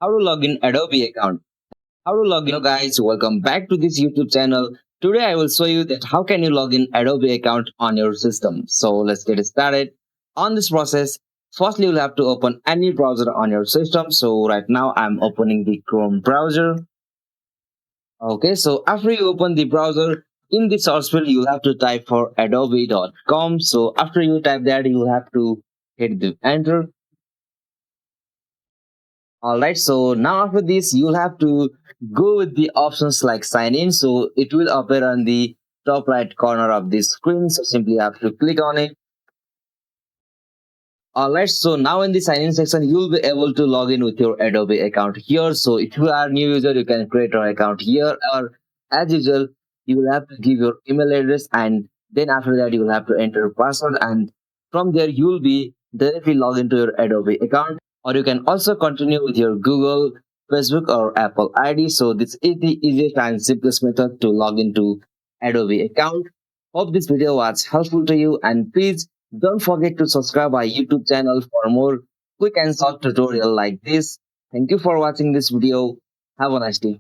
How to log in Adobe account. How to log in. Hello guys, welcome back to this YouTube channel. Today I will show you that how can you log in Adobe account on your system. So let's get started. On this process, firstly you'll have to open any browser on your system. So right now I'm opening the Chrome browser. Okay, so after you open the browser, in the search field you'll have to type for adobe.com. So after you type that, you'll have to hit the enter. All right, so now after this, you'll have to go with the options like sign in. So it will appear on the top right corner of the screen. So simply have to click on it. All right, so now in the sign in section, you'll be able to log in with your Adobe account here. So if you are a new user, you can create your account here, or as usual, you will have to give your email address, and then after that, you will have to enter a password, and from there, you'll be directly log into your Adobe account, or you can also continue with your Google, Facebook, or Apple ID. So this is the easiest and simplest method to log into Adobe account. Hope this video was helpful to you, and please don't forget to subscribe our YouTube channel for more quick and short tutorial like this. Thank you for watching this video. Have a nice day.